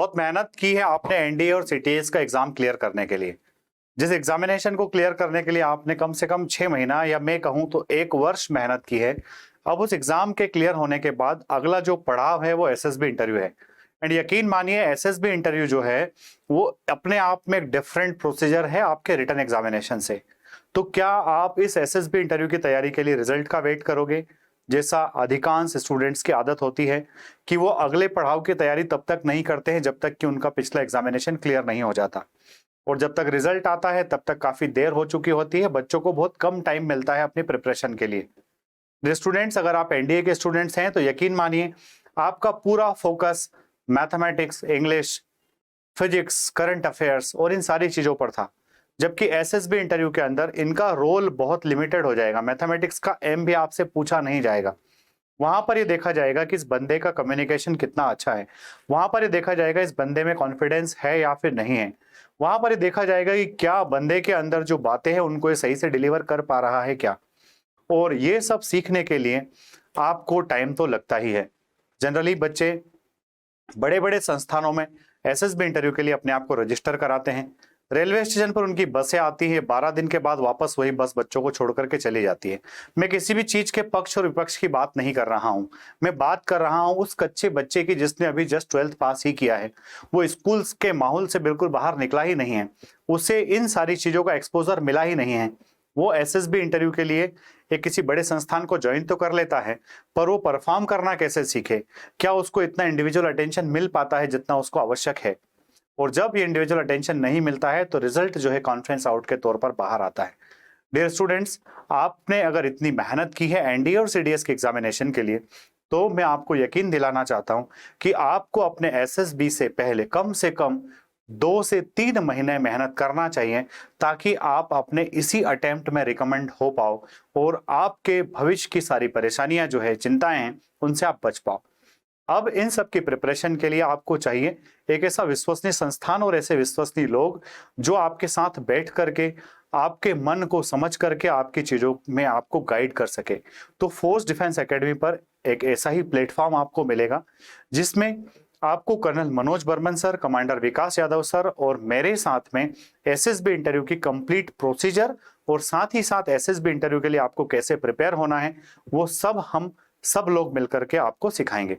बहुत मेहनत की है आपने एनडीए और सीटीएस का एग्जाम क्लियर करने के लिए। जिस एग्जामिनेशन को क्लियर करने के लिए आपने कम से कम 6 महीना या मैं कहूं तो 1 वर्ष मेहनत की है। अब उस एग्जाम के क्लियर होने के बाद अगला जो पड़ाव है वो एसएसबी इंटरव्यू है। एंड यकीन मानिए एसएसबी इंटरव्यू जो है वो अपने आप में एक डिफरेंट प्रोसीजर है आपके रिटन एग्जामिनेशन से। तो क्या आप इस एसएसबी इंटरव्यू की तैयारी के लिए रिजल्ट का वेट करोगे? जैसा अधिकांश स्टूडेंट्स की आदत होती है कि वो अगले पड़ाव की तैयारी तब तक नहीं करते हैं जब तक कि उनका पिछला एग्जामिनेशन क्लियर नहीं हो जाता, और जब तक रिजल्ट आता है तब तक काफी देर हो चुकी होती है, बच्चों को बहुत कम टाइम मिलता है अपनी प्रिपरेशन के लिए। स्टूडेंट्स, अगर आप एनडीए के स्टूडेंट्स हैं तो यकीन मानिए आपका पूरा focus mathematics, English, physics, current affairs और इन सारी चीजों पर था, जबकि एसएसबी इंटरव्यू के अंदर इनका रोल बहुत लिमिटेड हो जाएगा। मैथमेटिक्स का एम भी आपसे पूछा नहीं जाएगा। वहां पर ये देखा जाएगा कि इस बंदे का कम्युनिकेशन कितना अच्छा है, वहां पर ये देखा जाएगा इस बंदे में कॉन्फिडेंस है या फिर नहीं है, वहां पर ये देखा जाएगा कि क्या बंदे के अंदर जो बातें हैं उनको ये सही से डिलीवर कर पा रहा है क्या। और ये सब सीखने के लिए आपको टाइम तो लगता ही है। जनरली बच्चे बड़े बड़े संस्थानों में एसएसबी इंटरव्यू के लिए अपने आप को रजिस्टर कराते हैं। रेलवे स्टेशन पर उनकी बसें आती हैं, 12 दिन के बाद वापस वही बस बच्चों को छोड़ करके चली जाती है। मैं किसी भी चीज के पक्ष और विपक्ष की बात नहीं कर रहा हूं, मैं बात कर रहा हूं उस कच्चे बच्चे की जिसने अभी जस्ट 12th पास ही किया है, वो स्कूल के माहौल से बिल्कुल बाहर निकला ही नहीं है, उसे इन सारी चीजों का एक्सपोजर मिला ही नहीं है। वो एसएसबी इंटरव्यू के लिए एक किसी बड़े संस्थान को ज्वाइन तो कर लेता है, पर वो परफॉर्म करना कैसे सीखे, क्या उसको इतना इंडिविजुअल अटेंशन मिल पाता है जितना उसको आवश्यक है। और जब ये इंडिविजुअल अटेंशन नहीं मिलता है तो रिजल्ट जो है कॉन्फ्रेंस आउट के तौर पर बाहर आता है। डियर स्टूडेंट्स, आपने अगर इतनी मेहनत की है एनडीए और सीडीएस के एग्जामिनेशन के लिए, तो मैं आपको यकीन दिलाना चाहता हूं कि आपको अपने एसएसबी से पहले कम से कम 2 से 3 महीने मेहनत करना चाहिए, ताकि आप अपने इसी अटेम्प्ट में रिकमेंड हो पाओ और आपके भविष्य की सारी परेशानियां जो है, चिंताएं हैं, उनसे आप बच पाओ। अब इन सब की प्रिपरेशन के लिए आपको चाहिए एक ऐसा विश्वसनीय संस्थान और ऐसे विश्वसनीय लोग जो आपके साथ बैठ करके आपके मन को समझ करके आपकी चीजों में आपको गाइड कर सके। तो फोर्स डिफेंस एकेडमी पर एक ऐसा ही प्लेटफॉर्म आपको मिलेगा जिसमें आपको colonel Manoj Barman sir, commander Vikas Yadav sir और मेरे साथ में एसएसबी इंटरव्यू की कंप्लीट प्रोसीजर और साथ ही साथ एसएसबी इंटरव्यू के लिए आपको कैसे प्रिपेयर होना है वो सब हम सब लोग मिलकर के आपको सिखाएंगे।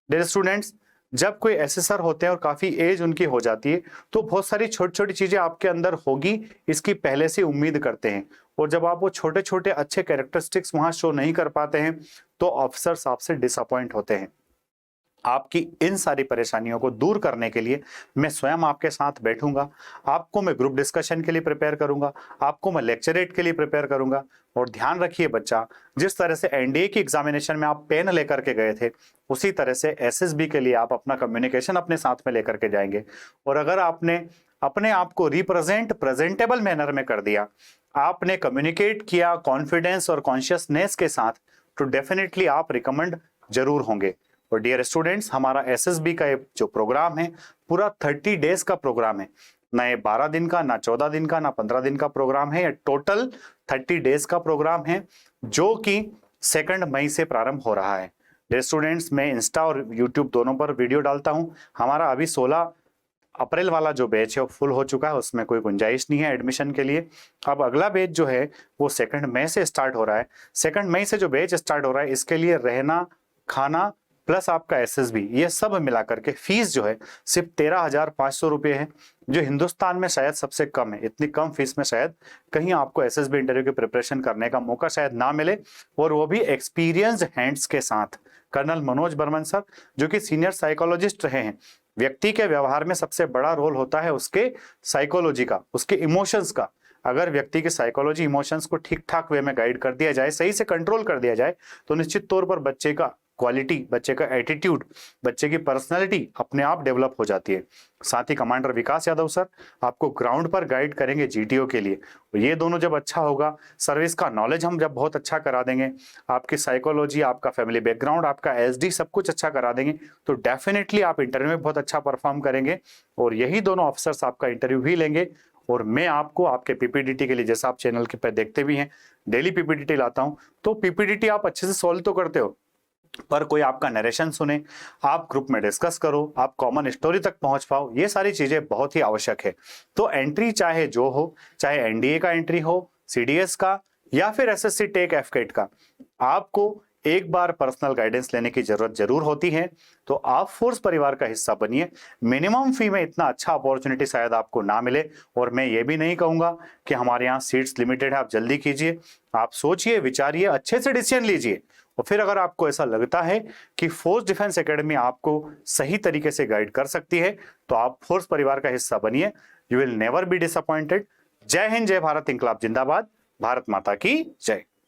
डियर स्टूडेंट्स, जब कोई एसेसर होते हैं और काफी एज उनकी हो जाती है तो बहुत सारी छोटी छोटी चीजें आपके अंदर होगी, इसकी पहले से उम्मीद करते हैं, और जब आप वो छोटे छोटे अच्छे कैरेक्टरिस्टिक्स वहां शो नहीं कर पाते हैं तो अफसर्स आपसे डिसअपॉइंट होते हैं। आपकी इन सारी परेशानियों को दूर करने के लिए मैं स्वयं आपके साथ बैठूंगा, आपको मैं ग्रुप डिस्कशन के लिए प्रिपेयर करूंगा, आपको मैं लेक्चरेट के लिए प्रिपेयर करूंगा। और ध्यान रखिए बच्चा, जिस तरह से एनडीए की एग्जामिनेशन में आप पेन लेकर के गए थे, उसी तरह से एसएसबी के लिए आप अपना कम्युनिकेशन अपने साथ में लेकर के जाएंगे। और अगर आपने अपने आप को प्रेजेंटेबल मैनर में कर दिया, आपने कम्युनिकेट किया कॉन्फिडेंस और कॉन्शियसनेस के साथ, तो डेफिनेटली आप रिकमेंड जरूर होंगे। और डियर स्टूडेंट्स, हमारा एसएसबी का जो प्रोग्राम है पूरा 30 डेज का प्रोग्राम है, ना ये 12 दिन का, ना 14 दिन का, ना 15 दिन का प्रोग्राम है, ये टोटल 30 डेज का प्रोग्राम है जो कि 2 मई से प्रारंभ हो रहा है। डियर स्टूडेंट्स, मैं इंस्टा और यूट्यूब दोनों पर वीडियो डालता हूं। हमारा अभी 16 अप्रैल वाला जो बैच है वो फुल हो चुका है, उसमें कोई गुंजाइश नहीं है एडमिशन के लिए। अब अगला बैच जो है वो 2 मई से स्टार्ट हो रहा है। 2 मई से जो बैच स्टार्ट हो रहा है इसके लिए रहना, खाना प्लस आपका एसएसबी, ये सब मिला करके फीस जो है सिर्फ 13,500 रुपये है, जो हिंदुस्तान में शायद सबसे कम है। इतनी कम फीस में शायद कहीं आपको एसएसबी इंटरव्यू की प्रिपरेशन करने का मौका शायद ना मिले, और वो भी एक्सपीरियंस्ड हैंड्स के साथ। कर्नल मनोज बर्मन सर जो कि सीनियर साइकोलॉजिस्ट रहे हैं, व्यक्ति के व्यवहार में सबसे बड़ा रोल होता है उसके साइकोलॉजी का, उसके इमोशंस का। अगर व्यक्ति के साइकोलॉजी इमोशंस को ठीक ठाक वे में गाइड कर दिया जाए, सही से कंट्रोल कर दिया जाए, तो निश्चित तौर पर बच्चे का क्वालिटी, बच्चे का एटीट्यूड, बच्चे की पर्सनालिटी अपने आप डेवलप हो जाती है। साथ ही कमांडर विकास यादव सर आपको ग्राउंड पर गाइड करेंगे जीटीओ के लिए। ये दोनों जब अच्छा होगा, सर्विस का नॉलेज हम जब बहुत अच्छा करा देंगे, आपकी साइकोलॉजी, आपका फैमिली बैकग्राउंड, आपका एसडी सब कुछ अच्छा करा देंगे, तो डेफिनेटली आप इंटरव्यू में बहुत अच्छा परफॉर्म करेंगे। और यही दोनों अफसर्स आपका इंटरव्यू भी लेंगे। और मैं आपको आपके पीपीडीटी के लिए, जैसा आप चैनल के पे देखते भी हैं, डेली पीपीडीटी लाता हूं, तो पीपीडीटी आप अच्छे से सॉल्व तो करते हो, पर कोई आपका नरेशन सुने, आप ग्रुप में डिस्कस करो, आप कॉमन स्टोरी तक पहुंच पाओ, ये सारी चीजें बहुत ही आवश्यक है। तो एंट्री चाहे जो हो, चाहे एनडीए का एंट्री हो, सीडीएस का, या फिर एसएससी टेक एफकेट का, आपको एक बार पर्सनल गाइडेंस लेने की जरूरत जरूर होती है। तो आप फोर्स परिवार का हिस्सा बनिए। मिनिमम फी में इतना अच्छा अपॉर्चुनिटी शायद आपको ना मिले, और मैं ये भी नहीं कहूंगा कि हमारे यहाँ सीट्स लिमिटेड है, आप जल्दी कीजिए। आप सोचिए, विचारिए, अच्छे से डिसीजन लीजिए, और फिर अगर आपको ऐसा लगता है कि फोर्स डिफेंस एकेडमी आपको सही तरीके से गाइड कर सकती है, तो आप फोर्स परिवार का हिस्सा बनिए। You will never be disappointed. जय हिंद, जय भारत, इंकलाब जिंदाबाद, भारत माता की जय।